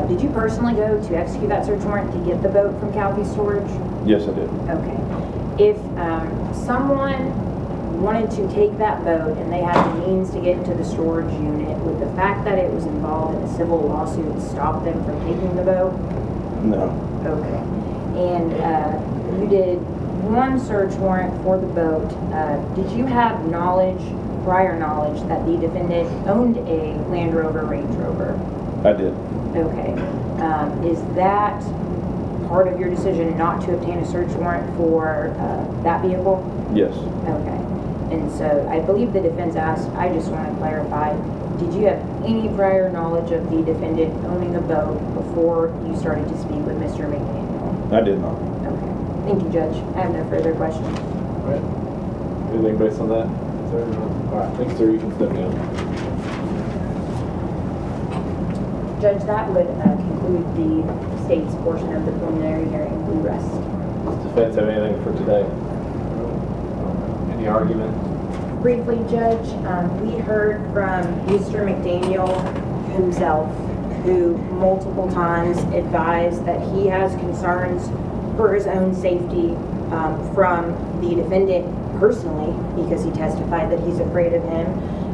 Did you personally go to execute that search warrant to get the boat from Calfee Storage? Yes, I did. Okay. If someone wanted to take that boat and they had the means to get into the storage unit, would the fact that it was involved in a civil lawsuit stop them from taking the boat? No. Okay. And you did one search warrant for the boat. Did you have prior knowledge that the defendant owned a Land Rover Range Rover? I did. Okay. Is that part of your decision not to obtain a search warrant for that vehicle? Yes. Okay. And so I believe the defense asked, I just want to clarify, did you have any prior knowledge of the defendant owning a boat before you started to speak with Mr. McDaniel? I did not. Okay. Thank you, Judge. I have no further questions. All right. Anything based on that? Sir? All right, thanks, sir. You can step down. Judge, that would conclude the state's portion of the preliminary hearing. We rest. Does defense have anything for today? Any argument? Briefly, Judge, we heard from Mr. McDaniel himself, who multiple times advised that he has concerns for his own safety from the defendant personally, because he testified that he's afraid of him,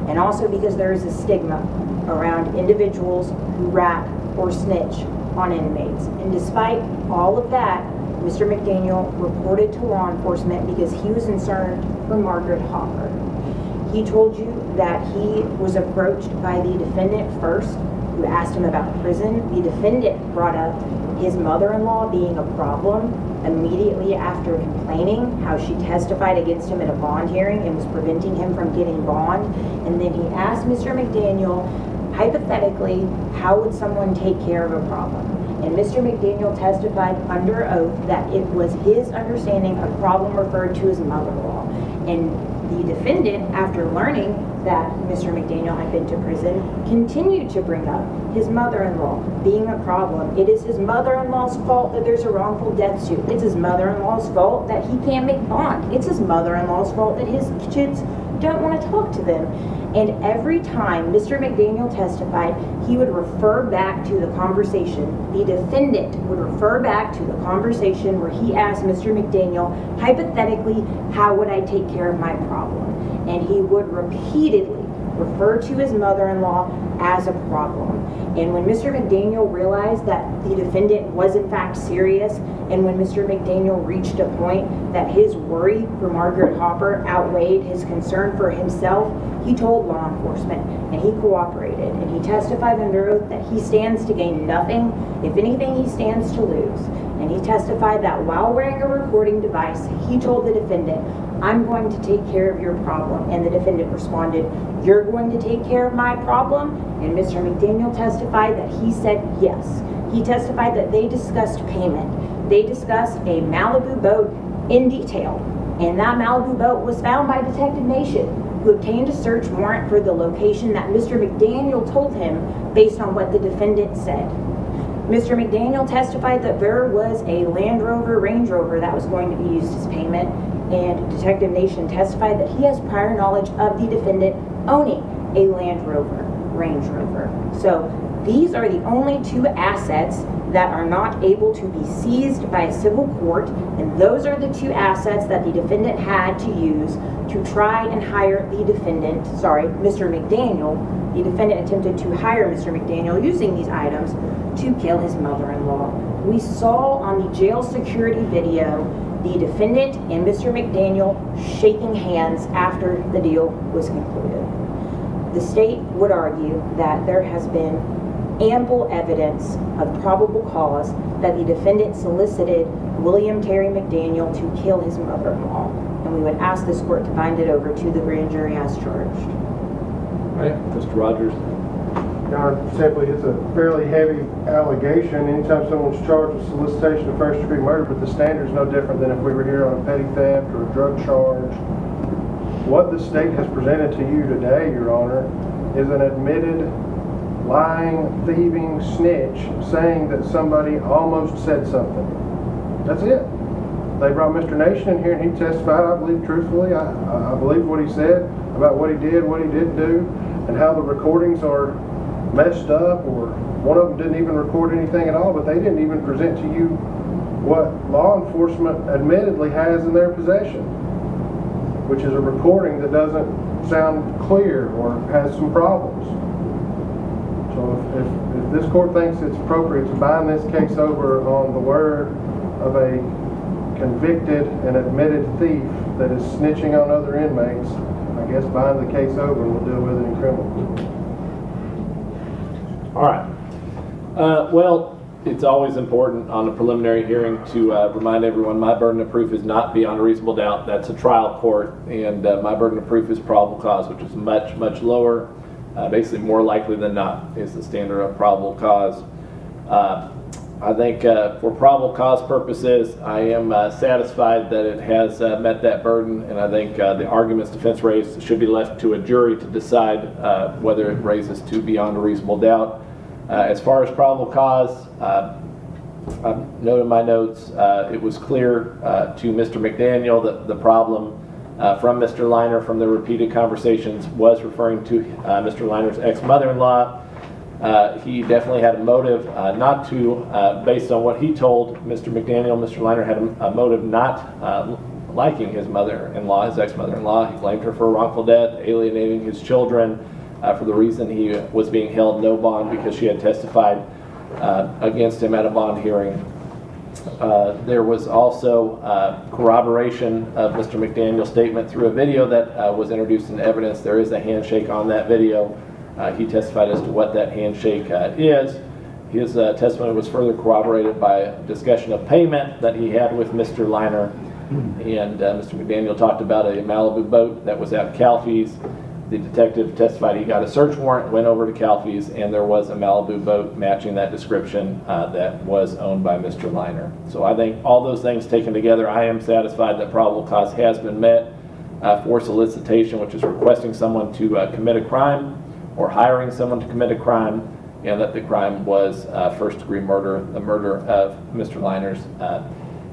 and also because there is a stigma around individuals who rat or snitch on inmates. And despite all of that, Mr. McDaniel reported to law enforcement because he was concerned for Margaret Hopper. He told you that he was approached by the defendant first, who asked him about prison. The defendant brought up his mother-in-law being a problem immediately after complaining how she testified against him at a bond hearing and was preventing him from getting bond. And then he asked Mr. McDaniel, hypothetically, how would someone take care of a problem? And Mr. McDaniel testified under oath that it was his understanding a problem referred to his mother-in-law. And the defendant, after learning that Mr. McDaniel had been to prison, continued to bring up his mother-in-law being a problem. It is his mother-in-law's fault that there's a wrongful death suit. It's his mother-in-law's fault that he can't make bond. It's his mother-in-law's fault that his kids don't want to talk to them. And every time Mr. McDaniel testified, he would refer back to the conversation. The defendant would refer back to the conversation where he asked Mr. McDaniel, hypothetically, how would I take care of my problem? And he would repeatedly refer to his mother-in-law as a problem. And when Mr. McDaniel realized that the defendant was in fact serious, and when Mr. McDaniel reached a point that his worry for Margaret Hopper outweighed his concern for himself, he told law enforcement, and he cooperated, and he testified under oath that he stands to gain nothing. If anything, he stands to lose. And he testified that while wearing a recording device, he told the defendant, I'm going to take care of your problem. And the defendant responded, you're going to take care of my problem? And Mr. McDaniel testified that he said yes. He testified that they discussed payment. They discussed a Malibu boat in detail. And that Malibu boat was found by Detective Nation, who obtained a search warrant for the location that Mr. McDaniel told him based on what the defendant said. Mr. McDaniel testified that there was a Land Rover, Range Rover that was going to be used as payment, and Detective Nation testified that he has prior knowledge of the defendant owning a Land Rover, Range Rover. So these are the only two assets that are not able to be seized by a civil court, and those are the two assets that the defendant had to use to try and hire the defendant, Mr. McDaniel. The defendant attempted to hire Mr. McDaniel using these items to kill his mother-in-law. We saw on the jail security video the defendant and Mr. McDaniel shaking hands after the deal was concluded. The state would argue that there has been ample evidence of probable cause that the defendant solicited William Terry McDaniel to kill his mother-in-law, and we would ask this court to bind it over to the grand jury as charged. All right, Mr. Rogers. Simply, it's a fairly heavy allegation anytime someone's charged with solicitation of first-degree murder, but the standard's no different than if we were here on a petty theft or a drug charge. What the state has presented to you today, Your Honor, is an admitted lying, thieving snitch saying that somebody almost said something. That's it. They brought Mr. Nation in here and he testified, I believe truthfully. I believe what he said about what he did, what he didn't do, and how the recordings are messed up, or one of them didn't even record anything at all, but they didn't even present to you what law enforcement admittedly has in their possession, which is a recording that doesn't sound clear or has some problems. So if this court thinks it's appropriate to bind this case over on the word of a convicted and admitted thief that is snitching on other inmates, I guess bind the case over and we'll deal with it in criminal. All right. Well, it's always important on a preliminary hearing to remind everyone my burden of proof is not beyond a reasonable doubt. That's a trial court, and my burden of proof is probable cause, which is much, much lower. Basically, more likely than not is the standard of probable cause. I think for probable cause purposes, I am satisfied that it has met that burden, and I think the arguments defense raised should be left to a jury to decide whether it raises to beyond a reasonable doubt. As far as probable cause, I've noted in my notes, it was clear to Mr. McDaniel that the problem from Mr. Liner from the repeated conversations was referring to Mr. Liner's ex-mother-in-law. He definitely had a motive not to, based on what he told Mr. McDaniel, Mr. Liner had a motive not liking his mother-in-law, his ex-mother-in-law. He blamed her for a wrongful death, alienating his children for the reason he was being held no bond because she had testified against him at a bond hearing. There was also corroboration of Mr. McDaniel's statement through a video that was introduced into evidence. There is a handshake on that video. He testified as to what that handshake is. His testimony was further corroborated by a discussion of payment that he had with Mr. Liner. And Mr. McDaniel talked about a Malibu boat that was at Calfee's. The detective testified he got a search warrant, went over to Calfee's, and there was a Malibu boat matching that description that was owned by Mr. Liner. So I think all those things taken together, I am satisfied that probable cause has been met for solicitation, which is requesting someone to commit a crime or hiring someone to commit a crime, and that the crime was first-degree murder, the murder of Mr. Liner's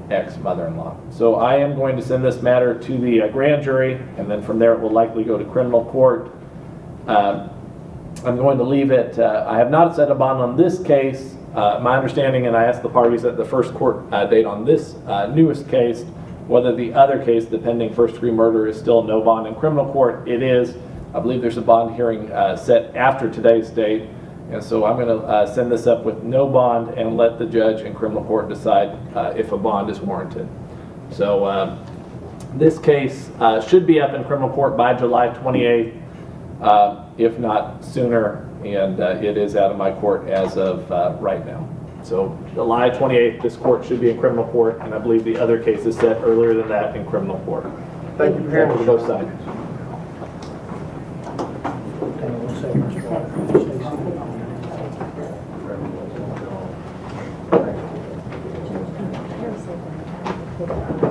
ex-mother-in-law. So I am going to send this matter to the grand jury, and then from there it will likely go to criminal court. I'm going to leave it, I have not set a bond on this case. My understanding, and I asked the parties at the first court date on this newest case, whether the other case, the pending first-degree murder, is still no bond in criminal court. It is. I believe there's a bond hearing set after today's date. And so I'm going to send this up with no bond and let the judge in criminal court decide if a bond is warranted. So this case should be up in criminal court by July 28th, if not sooner, and it is out of my court as of right now. So July 28th, this court should be in criminal court, and I believe the other case is set earlier than that in criminal court. Thank you for hearing Thank you for both sides. Thank you.